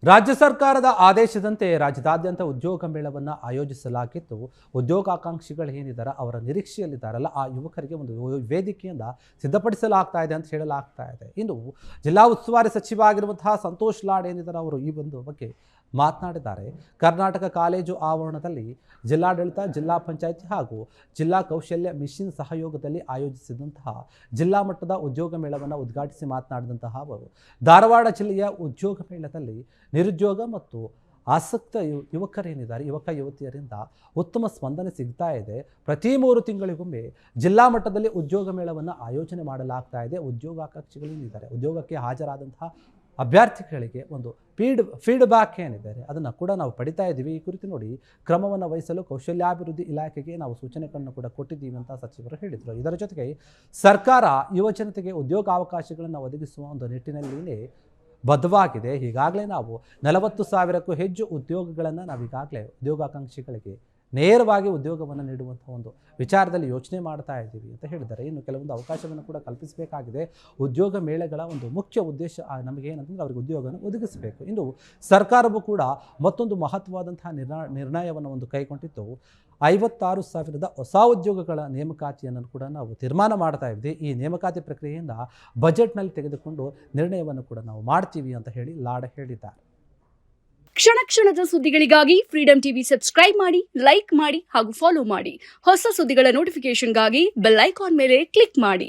ರಾಜ್ಯ ಸರ್ಕಾರದ ಆದೇಶದಂತೆ ರಾಜ್ಯದಾದ್ಯಂತ ಉದ್ಯೋಗ ಮೇಳವನ್ನು ಆಯೋಜಿಸಲಾಗಿದ್ದು, ಉದ್ಯೋಗಾಕಾಂಕ್ಷಿಗಳು ಏನಿದ್ದಾರೆ ಅವರ ನಿರೀಕ್ಷೆಯಲ್ಲಿದ್ದಾರಲ್ಲ ಆ ಯುವಕರಿಗೆ ಒಂದು ವೇದಿಕೆಯಿಂದ ಸಿದ್ಧಪಡಿಸಲಾಗ್ತಾ ಇದೆ ಅಂತ ಹೇಳಲಾಗ್ತಾ ಇದೆ. ಇನ್ನು ಜಿಲ್ಲಾ ಉಸ್ತುವಾರಿ ಸಚಿವ ಆಗಿರುವಂತಹ ಸಂತೋಷ್ ಲಾಡ್ ಏನಿದ್ದಾರೆ ಅವರು ಈ ಒಂದು ಬಗ್ಗೆ ಮಾತನಾಡಿದ್ದಾರೆ. ಕರ್ನಾಟಕ ಕಾಲೇಜು ಆವರಣದಲ್ಲಿ ಜಿಲ್ಲಾಡಳಿತ, ಜಿಲ್ಲಾ ಪಂಚಾಯತಿ ಹಾಗೂ ಜಿಲ್ಲಾ ಕೌಶಲ್ಯ ಮಿಷನ್ ಸಹಯೋಗದಲ್ಲಿ ಆಯೋಜಿಸಿದಂತಹ ಜಿಲ್ಲಾ ಮಟ್ಟದ ಉದ್ಯೋಗ ಮೇಳವನ್ನು ಉದ್ಘಾಟಿಸಿ ಮಾತನಾಡಿದಂತಹ ಅವರು, ಧಾರವಾಡ ಜಿಲ್ಲೆಯ ಉದ್ಯೋಗ ಮೇಳದಲ್ಲಿ ನಿರುದ್ಯೋಗ ಮತ್ತು ಆಸಕ್ತ ಯುವಕರೇನಿದ್ದಾರೆ, ಯುವಕ ಯುವತಿಯರಿಂದ ಉತ್ತಮ ಸ್ಪಂದನೆ ಸಿಗ್ತಾ ಇದೆ. ಪ್ರತಿ 3 ತಿಂಗಳಿಗೊಮ್ಮೆ ಜಿಲ್ಲಾ ಮಟ್ಟದಲ್ಲಿ ಉದ್ಯೋಗ ಮೇಳವನ್ನು ಆಯೋಜನೆ ಮಾಡಲಾಗ್ತಾ ಇದೆ. ಉದ್ಯೋಗಾಕಾಂಕ್ಷಿಗಳೇನಿದ್ದಾರೆ, ಉದ್ಯೋಗಕ್ಕೆ ಹಾಜರಾದಂತಹ ಅಭ್ಯರ್ಥಿಗಳಿಗೆ ಒಂದು ಫೀಡ್ಬ್ಯಾಕ್ ಏನಿದೆ ಅದನ್ನು ಕೂಡ ನಾವು ಪಡಿತಾ ಇದ್ದೀವಿ. ಈ ಕುರಿತು ನೋಡಿ ಕ್ರಮವನ್ನು ವಹಿಸಲು ಕೌಶಲ್ಯಾಭಿವೃದ್ಧಿ ಇಲಾಖೆಗೆ ನಾವು ಸೂಚನೆಗಳನ್ನು ಕೂಡ ಕೊಟ್ಟಿದ್ದೀವಿ ಅಂತ ಸಚಿವರು ಹೇಳಿದರು. ಇದರ ಜೊತೆಗೆ ಸರ್ಕಾರ ಯುವಜನತೆಗೆ ಉದ್ಯೋಗಾವಕಾಶಗಳನ್ನು ಒದಗಿಸುವ ಒಂದು ನಿಟ್ಟಿನಲ್ಲಿ ಬದ್ಧವಾಗಿದೆ. ಈಗಾಗಲೇ ನಾವು 40,000ಕ್ಕೂ ಹೆಚ್ಚು ಉದ್ಯೋಗಗಳನ್ನು ನಾವೀಗಾಗಲೇ ಉದ್ಯೋಗಾಕಾಂಕ್ಷಿಗಳಿಗೆ ನೇರವಾಗಿ ಉದ್ಯೋಗವನ್ನು ನೀಡುವಂಥ ಒಂದು ವಿಚಾರದಲ್ಲಿ ಯೋಚನೆ ಮಾಡ್ತಾ ಇದ್ದೀವಿ ಅಂತ ಹೇಳಿದ್ದಾರೆ. ಇನ್ನು ಕೆಲವೊಂದು ಅವಕಾಶವನ್ನು ಕೂಡ ಕಲ್ಪಿಸಬೇಕಾಗಿದೆ. ಉದ್ಯೋಗ ಮೇಳಗಳ ಒಂದು ಮುಖ್ಯ ಉದ್ದೇಶ ನಮಗೇನಂತಂದರೆ ಅವರಿಗೆ ಉದ್ಯೋಗವನ್ನು ಒದಗಿಸಬೇಕು. ಇನ್ನು ಸರ್ಕಾರವು ಕೂಡ ಮತ್ತೊಂದು ಮಹತ್ವವಾದಂತಹ ನಿರ್ಣಯವನ್ನು ಒಂದು ಕೈಗೊಂಡಿದ್ದು, 56,000 ಹೊಸ ಉದ್ಯೋಗಗಳ ನೇಮಕಾತಿಯನ್ನು ಕೂಡ ನಾವು ತೀರ್ಮಾನ ಮಾಡ್ತಾ ಇದ್ವಿ. ಈ ನೇಮಕಾತಿ ಪ್ರಕ್ರಿಯೆಯಿಂದ ಬಜೆಟ್ನಲ್ಲಿ ತೆಗೆದುಕೊಂಡು ನಿರ್ಣಯವನ್ನು ಕೂಡ ನಾವು ಮಾಡ್ತೀವಿ ಅಂತ ಹೇಳಿ ಲಾಡ್ ಹೇಳಿದ್ದಾರೆ. ಕ್ಷಣ ಕ್ಷಣದ ಸುದ್ದಿಗಳಿಗಾಗಿ ಫ್ರೀಡಂ ಟಿವಿ ಸಬ್ಸ್ಕ್ರೈಬ್ ಮಾಡಿ, ಲೈಕ್ ಮಾಡಿ ಹಾಗೂ ಫಾಲೋ ಮಾಡಿ. ಹೊಸ ಸುದ್ದಿಗಳ ನೋಟಿಫಿಕೇಶನ್ಗಾಗಿ ಬೆಲ್ ಐಕಾನ್ ಮೇಲೆ ಕ್ಲಿಕ್ ಮಾಡಿ.